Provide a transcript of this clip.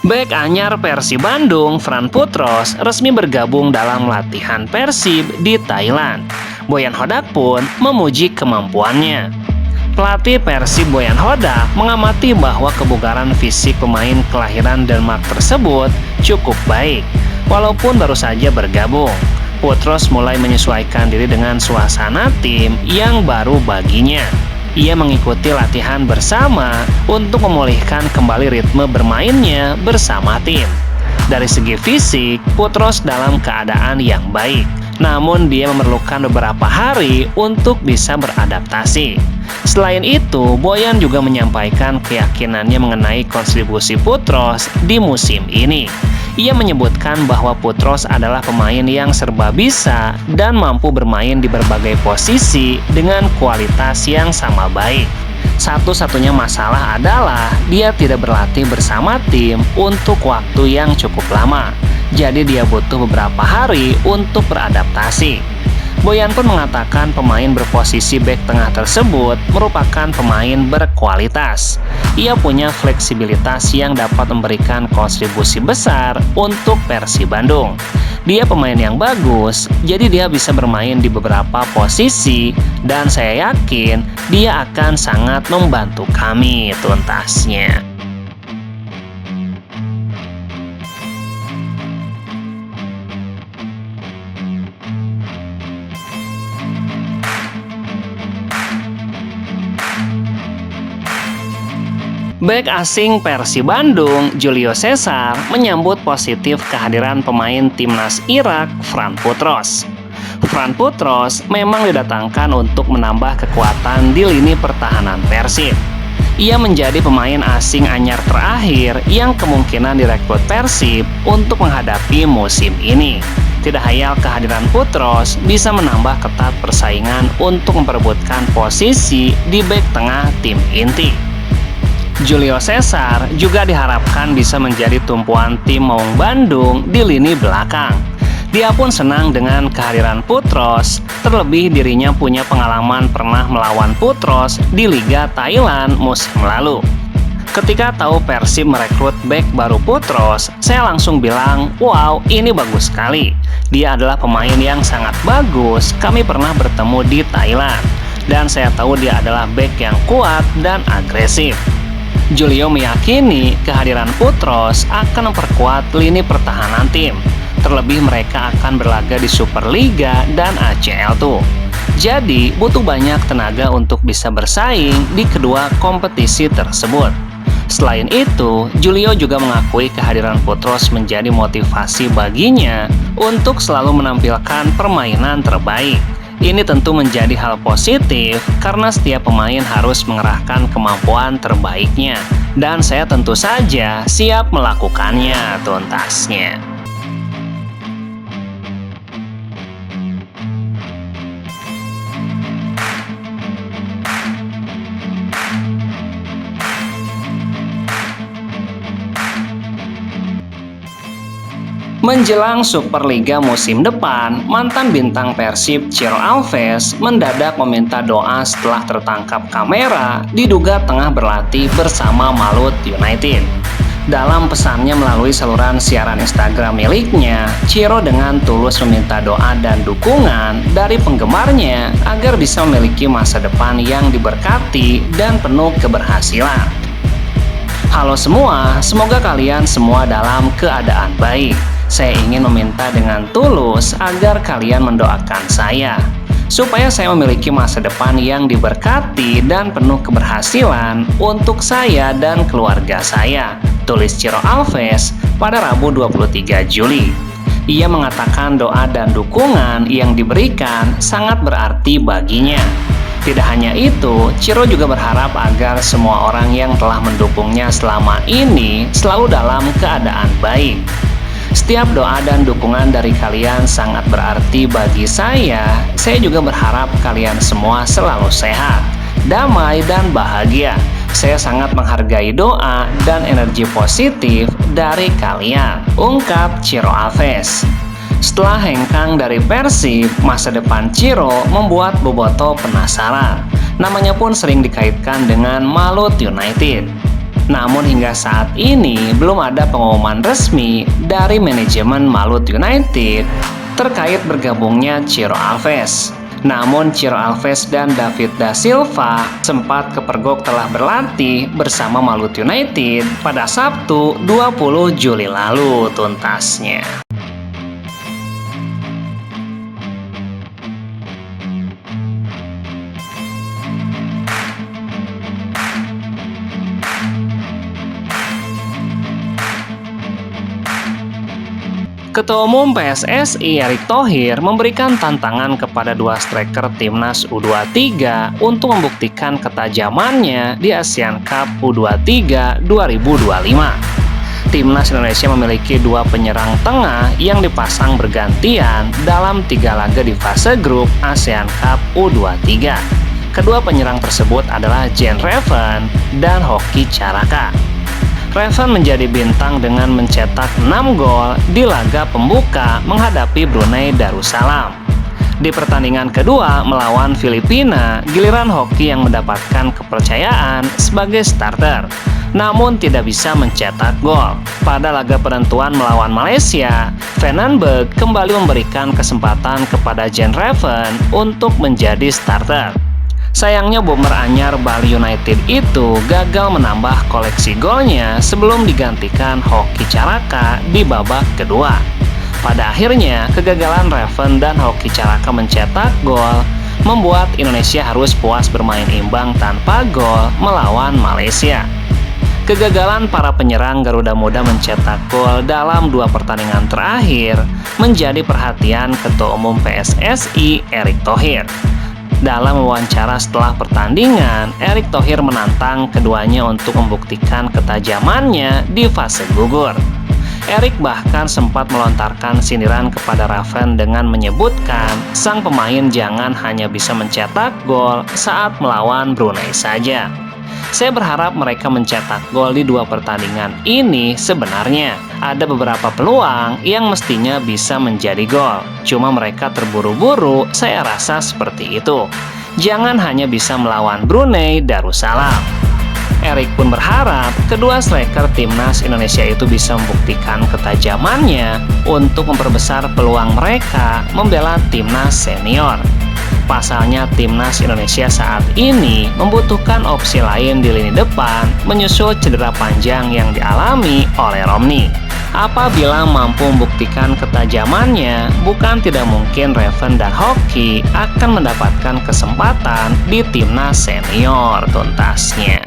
Bek anyar Persib Bandung, Fran Putros, resmi bergabung dalam latihan Persib di Thailand. Boyan Hodak pun memuji kemampuannya. Pelatih Persib Boyan Hodak mengamati bahwa kebugaran fisik pemain kelahiran Denmark tersebut cukup baik, walaupun baru saja bergabung. Putros mulai menyesuaikan diri dengan suasana tim yang baru baginya. Ia mengikuti latihan bersama untuk memulihkan kembali ritme bermainnya bersama tim. Dari segi fisik, Putros dalam keadaan yang baik. Namun dia memerlukan beberapa hari untuk bisa beradaptasi. Selain itu, Boyan juga menyampaikan keyakinannya mengenai kontribusi Putros di musim ini. Ia menyebutkan bahwa Putros adalah pemain yang serba bisa dan mampu bermain di berbagai posisi dengan kualitas yang sama baik. Satu-satunya masalah adalah dia tidak berlatih bersama tim untuk waktu yang cukup lama. Jadi dia butuh beberapa hari untuk beradaptasi. Boyan pun mengatakan pemain berposisi bek tengah tersebut merupakan pemain berkualitas. Ia punya fleksibilitas yang dapat memberikan kontribusi besar untuk Persib Bandung. Dia pemain yang bagus, jadi dia bisa bermain di beberapa posisi dan saya yakin dia akan sangat membantu kami tuntasnya. Bek asing Persib Bandung, Julio Cesar, menyambut positif kehadiran pemain timnas Irak, Fran Putros. Fran Putros memang didatangkan untuk menambah kekuatan di lini pertahanan Persib. Ia menjadi pemain asing anyar terakhir yang kemungkinan direkrut Persib untuk menghadapi musim ini. Tidak hayal kehadiran Putros bisa menambah ketat persaingan untuk memperebutkan posisi di bek tengah tim inti. Julio Cesar juga diharapkan bisa menjadi tumpuan tim Maung Bandung di lini belakang. Dia pun senang dengan kehadiran Putros, terlebih dirinya punya pengalaman pernah melawan Putros di Liga Thailand musim lalu. Ketika tahu Persib merekrut bek baru Putros, saya langsung bilang, wow, ini bagus sekali. Dia adalah pemain yang sangat bagus, kami pernah bertemu di Thailand. Dan saya tahu dia adalah bek yang kuat dan agresif. Julio meyakini kehadiran Putros akan memperkuat lini pertahanan tim. Terlebih mereka akan berlaga di Superliga dan ACL tuh. Jadi butuh banyak tenaga untuk bisa bersaing di kedua kompetisi tersebut. Selain itu, Julio juga mengakui kehadiran Putros menjadi motivasi baginya untuk selalu menampilkan permainan terbaik. Ini tentu menjadi hal positif karena setiap pemain harus mengerahkan kemampuan terbaiknya. Dan saya tentu saja siap melakukannya tuntasnya. Menjelang Superliga musim depan, mantan bintang Persib Ciro Alves mendadak meminta doa setelah tertangkap kamera diduga tengah berlatih bersama Malut United. Dalam pesannya melalui saluran siaran Instagram miliknya, Ciro dengan tulus meminta doa dan dukungan dari penggemarnya agar bisa memiliki masa depan yang diberkati dan penuh keberhasilan. Halo semua, semoga kalian semua dalam keadaan baik. Saya ingin meminta dengan tulus agar kalian mendoakan saya, supaya saya memiliki masa depan yang diberkati dan penuh keberhasilan untuk saya dan keluarga saya, tulis Ciro Alves pada Rabu 23 Juli. Ia mengatakan doa dan dukungan yang diberikan sangat berarti baginya. Tidak hanya itu, Ciro juga berharap agar semua orang yang telah mendukungnya selama ini selalu dalam keadaan baik. Setiap doa dan dukungan dari kalian sangat berarti bagi saya. Saya juga berharap kalian semua selalu sehat, damai, dan bahagia. Saya sangat menghargai doa dan energi positif dari kalian, ungkap Ciro Alves. Setelah hengkang dari Persib, masa depan Ciro membuat bobotoh penasaran. Namanya pun sering dikaitkan dengan Malut United. Namun hingga saat ini belum ada pengumuman resmi dari manajemen Malut United terkait bergabungnya Ciro Alves. Namun Ciro Alves dan David da Silva sempat kepergok telah berlatih bersama Malut United pada Sabtu 20 Juli lalu tuntasnya. Ketua Umum PSSI Erick Thohir memberikan tantangan kepada dua striker timnas U23 untuk membuktikan ketajamannya di ASEAN Cup U23 2025. Timnas Indonesia memiliki dua penyerang tengah yang dipasang bergantian dalam 3 laga di fase grup ASEAN Cup U23. Kedua penyerang tersebut adalah Jean Reven dan Hoki Caraka. Reven menjadi bintang dengan mencetak 6 gol di laga pembuka menghadapi Brunei Darussalam. Di pertandingan kedua melawan Filipina, giliran Hoki yang mendapatkan kepercayaan sebagai starter, namun tidak bisa mencetak gol. Pada laga penentuan melawan Malaysia, Vandenberg kembali memberikan kesempatan kepada Jean Reven untuk menjadi starter. Sayangnya bomber anyar Bali United itu gagal menambah koleksi golnya sebelum digantikan Hoki Caraka di babak kedua. Pada akhirnya, kegagalan Reven dan Hoki Caraka mencetak gol membuat Indonesia harus puas bermain imbang tanpa gol melawan Malaysia. Kegagalan para penyerang Garuda Muda mencetak gol dalam 2 pertandingan terakhir menjadi perhatian Ketua Umum PSSI Erick Thohir. Dalam wawancara setelah pertandingan, Erick Thohir menantang keduanya untuk membuktikan ketajamannya di fase gugur. Erick bahkan sempat melontarkan sindiran kepada Reven dengan menyebutkan sang pemain jangan hanya bisa mencetak gol saat melawan Brunei saja. Saya berharap mereka mencetak gol di 2 pertandingan ini. Sebenarnya ada beberapa peluang yang mestinya bisa menjadi gol. Cuma mereka terburu-buru, saya rasa seperti itu. Jangan hanya bisa melawan Brunei Darussalam. Erick pun berharap kedua striker timnas Indonesia itu bisa membuktikan ketajamannya untuk memperbesar peluang mereka membela timnas senior. Pasalnya timnas Indonesia saat ini membutuhkan opsi lain di lini depan menyusul cedera panjang yang dialami oleh Romney. Apabila mampu membuktikan ketajamannya, bukan tidak mungkin Reven dan Hoki akan mendapatkan kesempatan di timnas senior tuntasnya.